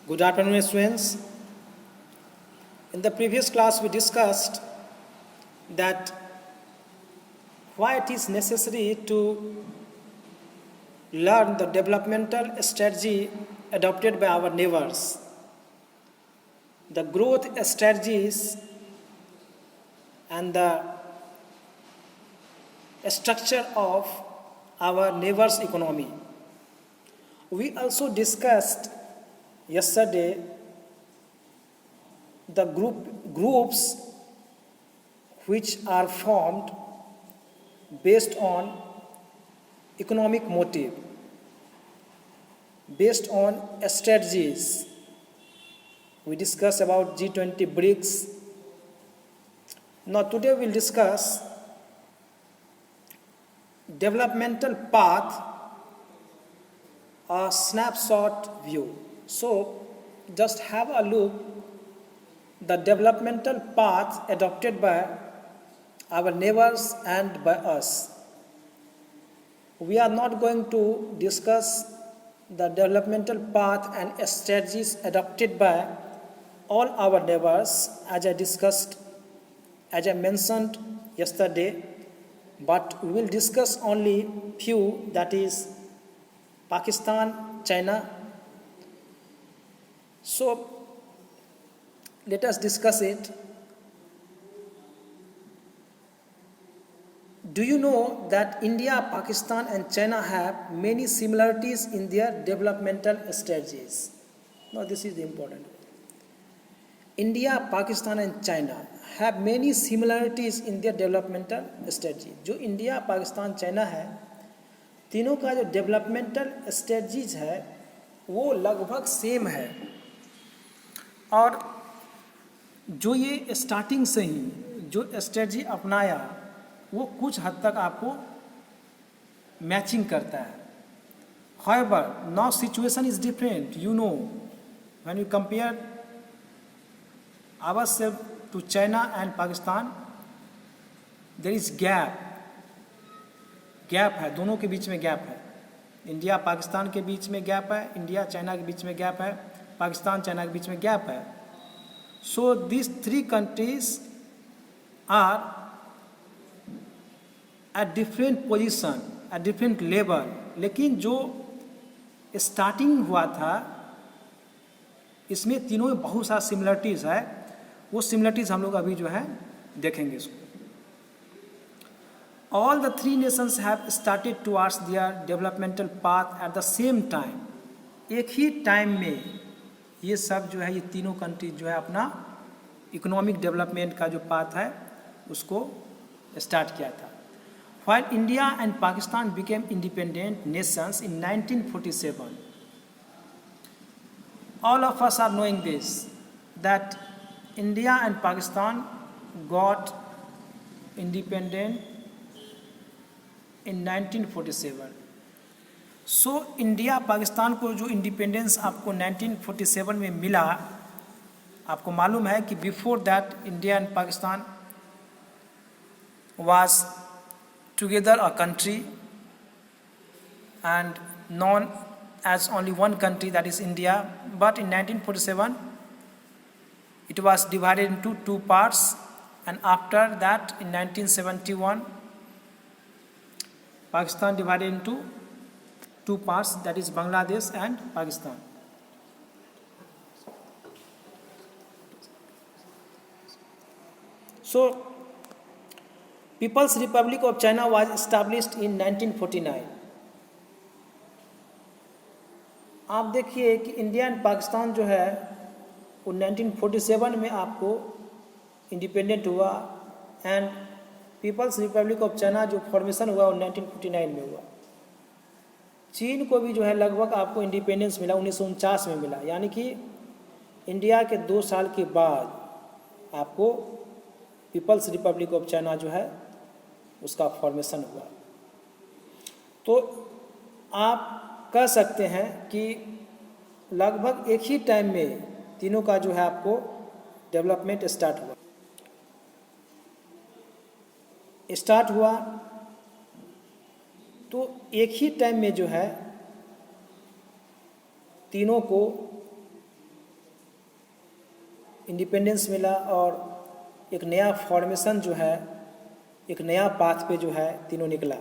Good afternoon, students. In the previous class, we discussed that why it is necessary to learn the developmental strategy adopted by our neighbors, the growth strategies, and the structure of our neighbors' economy. We also discussed yesterday the groups which are formed based on economic motive, based on strategies. We discussed about G20 BRICS. Now today we'll discuss developmental path, a snapshot view. So just have a look the developmental path adopted by our neighbors and by us. We are not going to discuss the developmental path and strategies adopted by all our neighbors as I mentioned yesterday, but we will discuss only few, that is Pakistan, China. So let us discuss it. Do you know that India, Pakistan and China have many similarities in their developmental strategies? Now this is important. India, Pakistan and China have many similarities in their developmental strategy. जो India, Pakistan, China है, तीनों का जो developmental strategies है वो लगभग same है, और जो ये स्टार्टिंग से ही जो स्ट्रेटजी अपनाया वो कुछ हद तक आपको मैचिंग करता है. However, now situation is different. You know, when you compare ourselves to China and Pakistan, there is gap है, दोनों के बीच में गैप है. इंडिया पाकिस्तान के बीच में गैप है, इंडिया चाइना के बीच में गैप है, पाकिस्तान चाइना के बीच में गैप है. So these three countries are at different position, at different level. लेकिन जो स्टार्टिंग हुआ था इसमें तीनों में बहुत सारा सिमिलरिटीज है. वो सिमिलरिटीज हम लोग अभी जो है देखेंगे इसको. All the three nations have started towards their developmental path at the same time. एक ही टाइम में ये सब जो है, ये तीनों कंट्री जो है अपना इकोनॉमिक डेवलपमेंट का जो पाथ है उसको स्टार्ट किया था. While India and Pakistan became independent nations in 1947, all of us are knowing this, that India and Pakistan got independent in 1947. So India Pakistan को जो इंडिपेंडेंस आपको 1947 में मिला, आपको मालूम है कि before that India and Pakistan was together a country and known as only one country, that is India. But in 1947 it was divided into two parts, and after that in 1971 Pakistan divided into two parts, that is Bangladesh and Pakistan. So People's Republic of China was established in 1949. आप देखिए कि India and Pakistan जो है वो 1947 में आपको independent हुआ, and peoples Republic of China जो फॉर्मेशन हुआ वो 1949 में हुआ. चीन को भी जो है लगभग आपको इंडिपेंडेंस मिला 1949 में मिला, यानी कि इंडिया के 2 साल के बाद आपको पीपल्स रिपब्लिक ऑफ चाइना जो है उसका फॉर्मेशन हुआ. तो आप कह सकते हैं कि लगभग एक ही टाइम में तीनों का जो है आपको डेवलपमेंट स्टार्ट हुआ. तो एक ही टाइम में जो है तीनों को इंडिपेंडेंस मिला और एक नया फॉर्मेशन जो है, एक नया पाथ पे जो है तीनों निकला।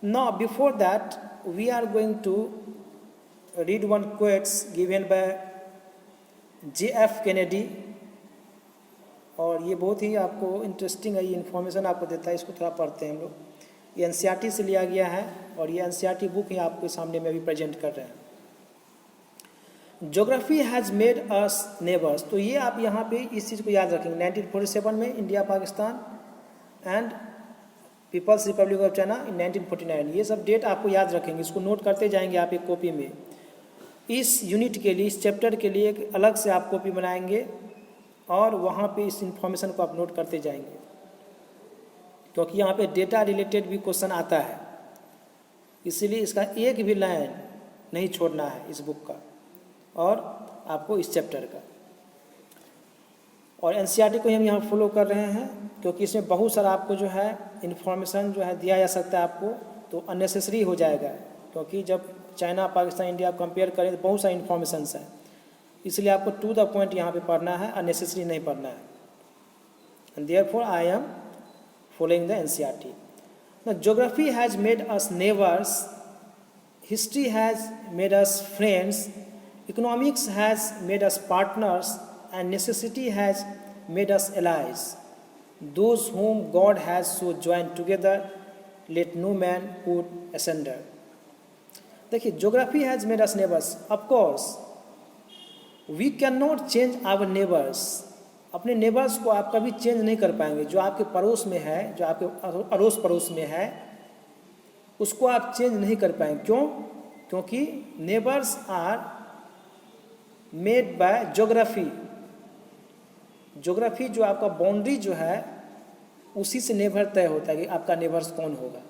Now before that we are going to read one quotes given by JF Kennedy, और ये बहुत ही आपको इंटरेस्टिंग है, ये इन्फॉर्मेशन आपको देता है, इसको थोड़ा पढ़ते हैं हम लोग। ये NCERT से लिया गया है और ये NCERT बुक ही आपके सामने में अभी प्रेजेंट कर रहे हैं। Geography has made us neighbours, तो ये आप यहाँ पे इस चीज़ को याद रखेंगे। 1947 में India Pakistan and peoples Republic of China in 1949, ये सब डेट आपको याद रखेंगे, इसको नोट करते जाएंगे आप एक कॉपी में। इस यूनिट के लिए, इस चैप्टर के लिए एक अलग से आप कॉपी बनाएंगे और वहाँ पे इस इंफॉर्मेशन को आप नोट करते जाएंगे, क्योंकि यहाँ पे डेटा रिलेटेड भी क्वेश्चन आता है, इसीलिए इसका एक भी लाइन नहीं छोड़ना है इस बुक का और आपको इस चैप्टर का। और NCERT को हम यहाँ फॉलो कर रहे हैं क्योंकि इसमें बहुत सारा आपको जो है इन्फॉर्मेशन जो है दिया जा सकता है आपको, तो अननेसेसरी हो जाएगा, क्योंकि जब चाइना पाकिस्तान इंडिया कंपेयर करें तो बहुत सारे इन्फॉर्मेशंस हैं, इसलिए आपको टू द पॉइंट यहाँ पे पढ़ना है, अननेसेसरी नहीं पढ़ना है। And therefore I am following the NCERT। Now geography has made us neighbours, history has made us friends, economics has made us partners, and necessity has made us allies. Those whom God has so joined together, let no man put asunder. देखिए, geography has made us neighbors. Of course, we cannot change our neighbors. अपने neighbours को आप कभी change नहीं कर पाएंगे। जो आपके पड़ोस में है, जो आपके अड़ोस पड़ोस में है, उसको आप चेंज नहीं कर पाएंगे। क्यों? क्योंकि neighbours are made by geography. Geography जो आपका बाउंड्री जो है उसी से नेबर तय होता है कि आपका नेबर्स कौन होगा।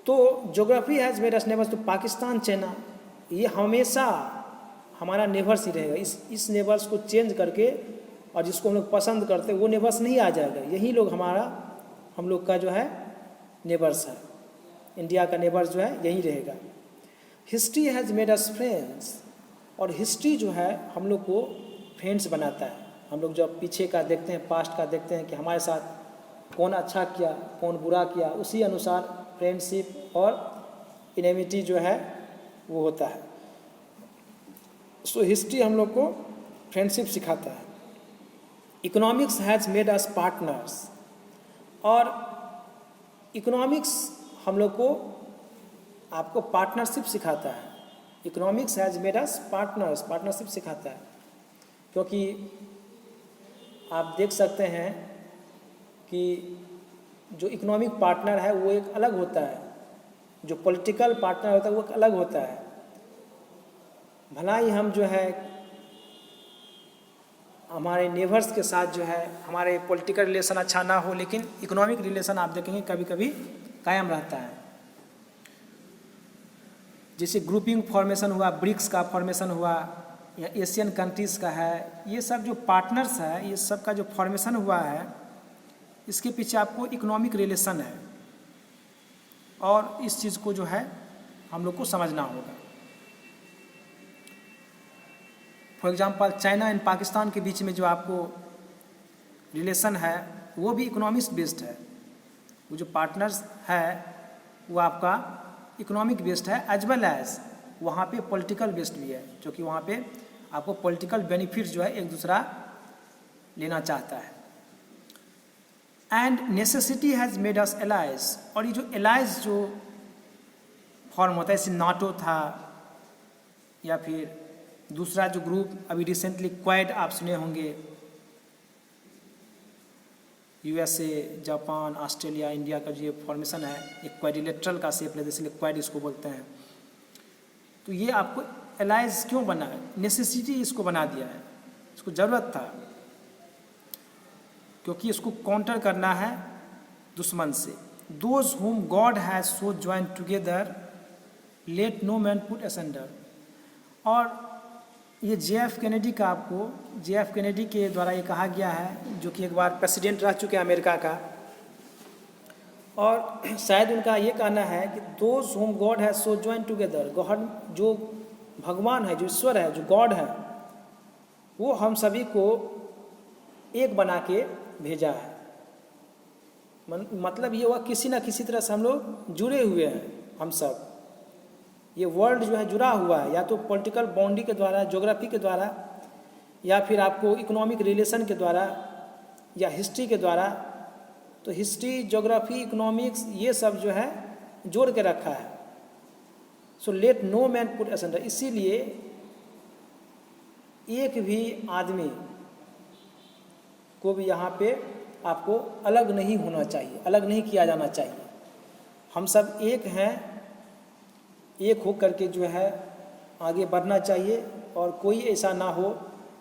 तो geography has made us neighbours, तो पाकिस्तान चाइना ये हमेशा हमारा नेबर्स ही रहेगा। इस नेबर्स को चेंज करके और जिसको हम लोग पसंद करते हैं वो नेबर्स नहीं आ जाएगा, यही लोग हम लोग का जो है नेबर्स है। इंडिया का नेबर्स जो है यही रहेगा। History has made us friends, और हिस्ट्री जो है हम लोग को फ्रेंड्स बनाता है। हम लोग जब पीछे का देखते हैं, पास्ट का देखते हैं कि हमारे साथ कौन अच्छा किया, कौन बुरा किया, उसी अनुसार फ्रेंडशिप और इनेमिटी जो है वो होता है। सो हिस्ट्री हम लोग को फ्रेंडशिप सिखाता है। Economics has made us partners, और इकोनॉमिक्स हम लोग को आपको पार्टनरशिप सिखाता है। Economics has made us partners, partnership सिखाता है, क्योंकि आप देख सकते हैं कि जो इकोनॉमिक पार्टनर है वो एक अलग होता है, जो पॉलिटिकल पार्टनर होता है वो एक अलग होता है। भला ही हम जो है हमारे नेबर्स के साथ जो है हमारे पॉलिटिकल रिलेशन अच्छा ना हो, लेकिन इकोनॉमिक रिलेशन आप देखेंगे कभी कभी कायम रहता है। जैसे ग्रुपिंग फॉर्मेशन हुआ, ब्रिक्स का फॉर्मेशन हुआ, या एशियन कंट्रीज़ का है, ये सब जो पार्टनर्स है, ये सब का जो फॉर्मेशन हुआ है, इसके पीछे आपको इकोनॉमिक रिलेशन है, और इस चीज़ को जो है हम लोग को समझना होगा। For example China and Pakistan के बीच में जो आपको रिलेशन है वो भी इकोनॉमिक्स बेस्ड है। वो जो पार्टनर्स है वो आपका इकोनॉमिक बेस्ड है, एज वेल एज वहाँ पे पॉलिटिकल बेस्ड भी है, क्योंकि वहाँ पे आपको पॉलिटिकल बेनिफिट्स जो है एक दूसरा लेना चाहता है। And necessity has made us allies, और ये जो एलाइज जो फॉर्म होता है, जैसे नाटो था, या फिर दूसरा जो ग्रुप अभी रिसेंटली क्वाड आप सुने होंगे, USA, जापान, ऑस्ट्रेलिया, इंडिया का जो फॉर्मेशन है एक क्वाड्रिलेटरल का शेप लेते, इसलिए क्वाड इसको बोलते हैं। तो ये आपको एलाइज क्यों बना है? नेसेसिटी इसको बना दिया है, इसको ज़रूरत था, क्योंकि इसको काउंटर करना है दुश्मन से। Those whom God has so join together let no man put asunder. और ये JF कैनेडी का, आपको JF कैनेडी के द्वारा ये कहा गया है, जो कि एक बार प्रेसिडेंट रह चुके हैं अमेरिका का, और शायद उनका ये कहना है कि those whom God has so join together, God जो भगवान है, जो ईश्वर है, जो गॉड है, वो हम सभी को एक बना के भेजा है। मतलब ये हुआ किसी न किसी तरह से हम लोग जुड़े हुए हैं। हम सब ये वर्ल्ड जो है जुड़ा हुआ है, या तो पॉलिटिकल बाउंड्री के द्वारा, ज्योग्राफी के द्वारा, या फिर आपको इकोनॉमिक रिलेशन के द्वारा, या हिस्ट्री के द्वारा। तो हिस्ट्री, ज्योग्राफी, इकोनॉमिक्स ये सब जो है जोड़ के रखा है। So let no man put asunder, इसीलिए एक भी आदमी को भी यहाँ पे आपको अलग नहीं होना चाहिए, अलग नहीं किया जाना चाहिए। हम सब एक हैं, एक हो करके जो है आगे बढ़ना चाहिए, और कोई ऐसा ना हो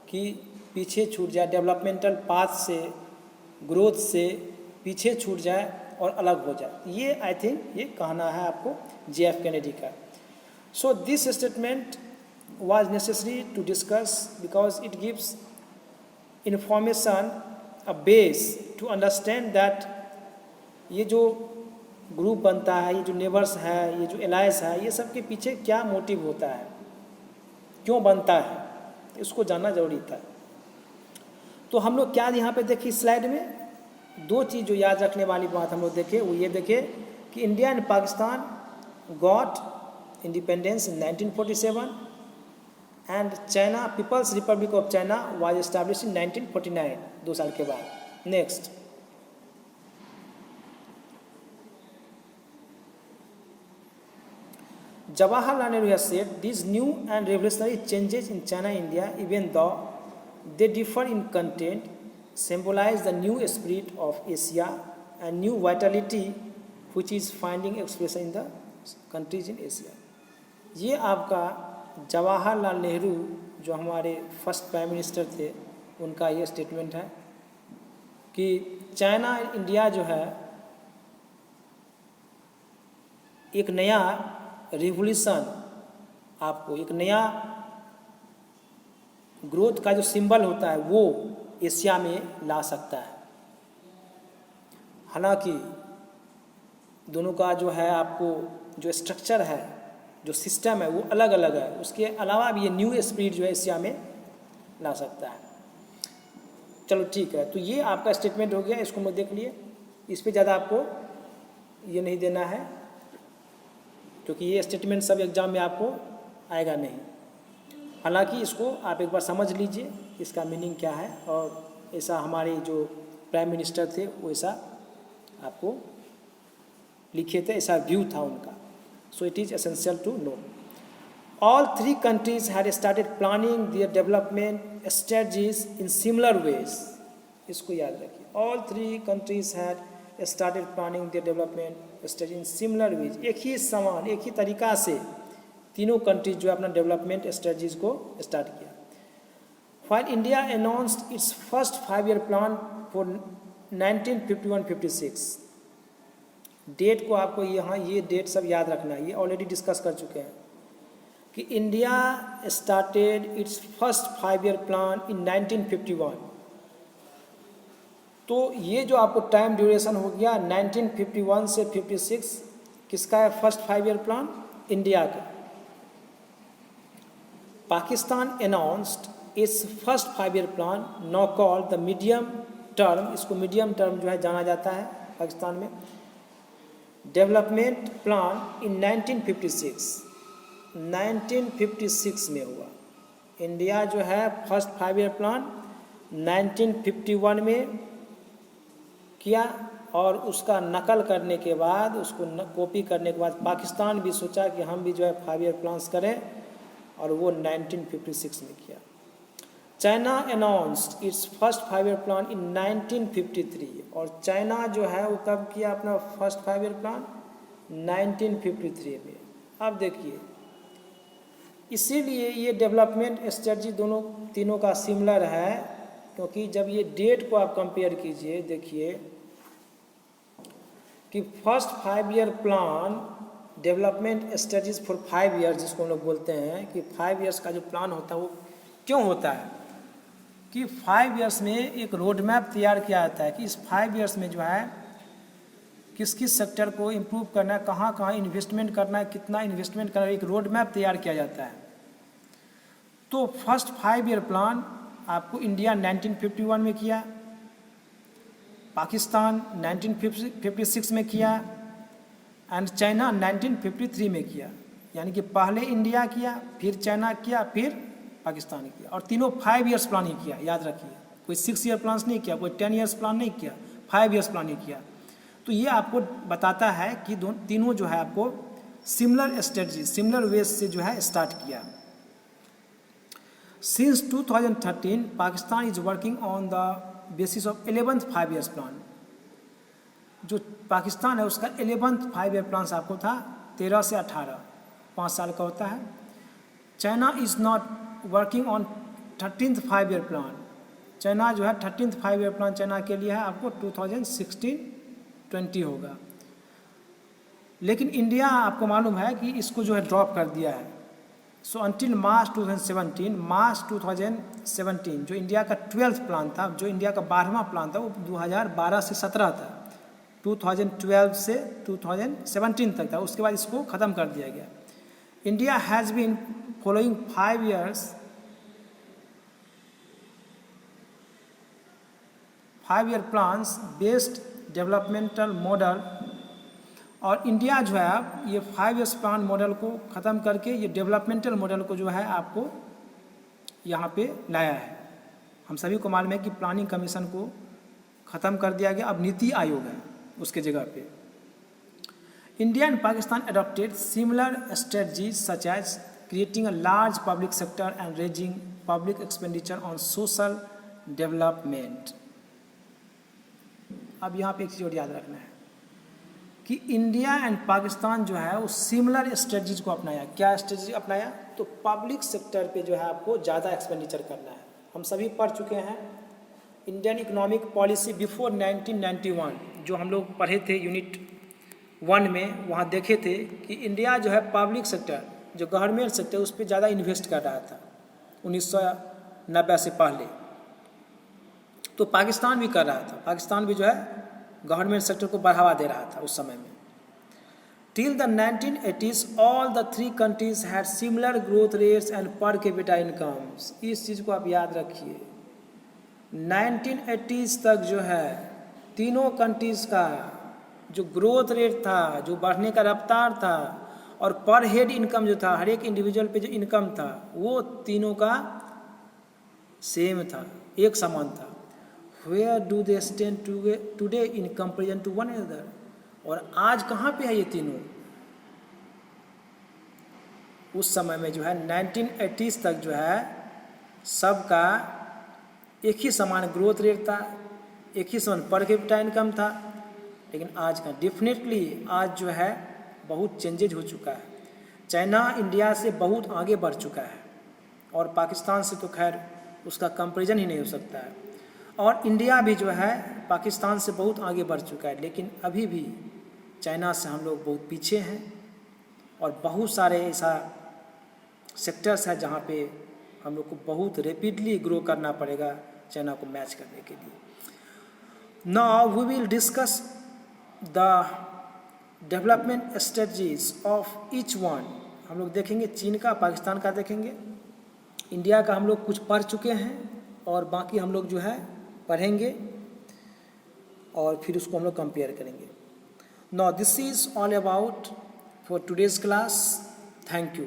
कि पीछे छूट जाए, डेवलपमेंटल पाथ से, ग्रोथ से पीछे छूट जाए और अलग हो जाए। ये आई थिंक ये कहना है आपको JF कैनेडी का। So this statement was necessary to discuss because it gives information, a base to understand that ये जो ग्रुप बनता है, ये जो नेबर्स है, ये जो एलायंस है, ये सब के पीछे क्या मोटिव होता है, क्यों बनता है, इसको जानना जरूरी था। तो हम लोग क्या यहाँ पे देखिए स्लाइड में दो चीज़ जो याद रखने वाली बात हम लोग देखें, वो ये देखें कि India and Pakistan got independence in 1947 and China, people's Republic of China was establish in 1949, 2 साल के बाद। Next, Jawaharlal Nehru has said these new and revolutionary changes in China India, even though they differ in content, symbolize the new spirit of Asia and new vitality which is finding expression in the countries in Asia। ये आपका जवाहरलाल नेहरू जो हमारे first prime minister थे, उनका ये statement है कि China India जो है एक नया रिवोल्यूशन, आपको एक नया ग्रोथ का जो सिंबल होता है वो एशिया में ला सकता है। हालांकि दोनों का जो है आपको जो स्ट्रक्चर है, जो सिस्टम है, वो अलग अलग है। उसके अलावा भी ये न्यू स्पिरिट जो है एशिया में ला सकता है। चलो ठीक है, तो ये आपका स्टेटमेंट हो गया, इसको मैं देख लिए। इस पे ज़्यादा आपको ये नहीं देना है, क्योंकि ये स्टेटमेंट सब एग्जाम में आपको आएगा नहीं। हालांकि इसको आप एक बार समझ लीजिए इसका मीनिंग क्या है, और ऐसा हमारे जो प्राइम मिनिस्टर थे वो ऐसा आपको लिखे थे, ऐसा व्यू था उनका। So it is essential to know. All 3 countries had started planning their development strategies in similar ways। इसको याद रखिए, all 3 countries had started planning their development strategy in similar ways। एक ही समान, एक ही तरीका से तीनों कंट्रीज जो है अपना डेवलपमेंट स्ट्रेटजीज को स्टार्ट किया। While India announced its first 5-year plan for 1951-56, date को आपको यहाँ ये डेट सब याद रखना है, ये ऑलरेडी डिस्कस कर चुके हैं कि India started it's first 5-year plan in 1951। तो ये जो आपको टाइम ड्यूरेशन हो गया 1951 से 56, किसका है फर्स्ट 5-year प्लान? इंडिया का। Pakistan announced it's first 5-year plan, now called the medium term, इसको मीडियम टर्म जो है जाना जाता है पाकिस्तान में, डेवलपमेंट प्लान इन 1956 में हुआ। इंडिया जो है फर्स्ट 5-year प्लान 1951 में किया, और उसका नकल करने के बाद, उसको कॉपी करने के बाद पाकिस्तान भी सोचा कि हम भी जो है 5-year प्लान्स करें, और वो 1956 में किया। China announced it's first 5-year plan in 1953, और चाइना जो है वो कब किया अपना फर्स्ट 5-year प्लान? 1953 में। अब देखिए, इसीलिए ये डेवलपमेंट स्ट्रेटजी दोनों तीनों का सिमिलर है, क्योंकि जब ये डेट को आप कंपेयर कीजिए, देखिए कि first 5-year plan development strategies for 5 years, जिसको हम लोग बोलते हैं कि 5 years का जो प्लान होता है वो क्यों होता है कि 5 years में एक रोड मैप तैयार किया जाता है कि इस 5 years में जो है किस किस सेक्टर को इम्प्रूव करना है, कहाँ कहाँ इन्वेस्टमेंट करना है, कितना इन्वेस्टमेंट करना है, एक रोड मैप तैयार किया जाता है। तो फर्स्ट 5-year प्लान आपको इंडिया 1951 में किया, पाकिस्तान 1956 में किया एंड चाइना 1953 में किया। यानी कि पहले इंडिया किया, फिर चाइना किया, फिर पाकिस्तान किया, और तीनों 5 ईयर्स प्लान ही किया। याद रखिए, कोई 6 ईयर प्लान नहीं किया, कोई 10 ईयर्स प्लान नहीं किया, 5 ईयर्स प्लान ही किया। तो ये आपको बताता है कि तीनों जो है आपको सिमिलर स्ट्रेटजी, सिमिलर वेज से जो है स्टार्ट किया। Since 2013, Pakistan is working on the basis of 11th 5 years plan। जो पाकिस्तान है उसका 11th 5 ईयर प्लान आपको था 13 से 18, 5 साल का होता है। China is not working on 13th 5 year plan. China जो है 13th 5 ईयर प्लान चाइना के लिए है आपको 2016-20 होगा। लेकिन इंडिया आपको मालूम है कि इसको जो है ड्रॉप कर दिया है। सो अंटिल मार्च 2017 जो इंडिया का 12th प्लान था, जो इंडिया का 12वां प्लान था, वो 2012 से 17 था, 2012 से 2017 तक था। उसके बाद इसको ख़त्म कर दिया गया। India has been following 5 year plans based developmental model. और इंडिया जो है अब ये 5 ईयर्स प्लान मॉडल को ख़त्म करके ये डेवलपमेंटल मॉडल को जो है आपको यहाँ पे लाया है। हम सभी को मालूम है कि प्लानिंग कमीशन को ख़त्म कर दिया गया, अब नीति आयोग है उसके जगह पे। India and Pakistan adopted similar strategies such as creating a large public sector and raising public expenditure on social development. अब यहाँ पे एक चीज़ और याद रखना है कि इंडिया एंड पाकिस्तान जो है वो सिमिलर स्ट्रेटजीज को अपनाया। क्या स्ट्रेटजी अपनाया? तो पब्लिक सेक्टर पे जो है आपको ज़्यादा एक्सपेंडिचर करना है। हम सभी पढ़ चुके हैं इंडियन इकोनॉमिक पॉलिसी बिफोर 1991, जो हम लोग पढ़े थे यूनिट 1 में। वहाँ देखे थे कि इंडिया जो है पब्लिक सेक्टर, जो गवर्नमेंट सेक्टर, उस पर ज़्यादा इन्वेस्ट कर रहा था 1990 से पहले। तो पाकिस्तान भी कर रहा था, पाकिस्तान भी जो है गवर्नमेंट सेक्टर को बढ़ावा दे रहा था उस समय में। Till the 1980s all the 3 countries had similar growth rates and per capita incomes. इस चीज़ को आप याद रखिए। 1980s तक जो है तीनों कंट्रीज का जो ग्रोथ रेट था, जो बढ़ने का रफ्तार था, और पर हेड इनकम जो था, हर एक इंडिविजुअल पे जो इनकम था, वो तीनों का सेम था, एक समान था। Where do they stand today in comparison to one another? और आज कहाँ पे है ये तीनों? उस समय में जो है 1980s तक जो है सबका एक ही समान ग्रोथ रेट था, एक ही समान पर कैपिटा इनकम था। लेकिन आज का डेफिनेटली आज जो है बहुत चेंजेज हो चुका है। चाइना इंडिया से बहुत आगे बढ़ चुका है, और पाकिस्तान से तो खैर उसका कंपैरिजन ही नहीं हो सकता है। और इंडिया भी जो है पाकिस्तान से बहुत आगे बढ़ चुका है, लेकिन अभी भी चाइना से हम लोग बहुत पीछे हैं। और बहुत सारे ऐसा सेक्टर्स है जहाँ पे हम लोग को बहुत रैपिडली ग्रो करना पड़ेगा चाइना को मैच करने के लिए। Now we will discuss the development strategies of each one. हम लोग देखेंगे चीन का, पाकिस्तान का देखेंगे, इंडिया का हम लोग कुछ पढ़ चुके हैं, और बाकी हम लोग जो है पढ़ेंगे और फिर उसको हम लोग कंपेयर करेंगे। Now this is all about for today's class. Thank you.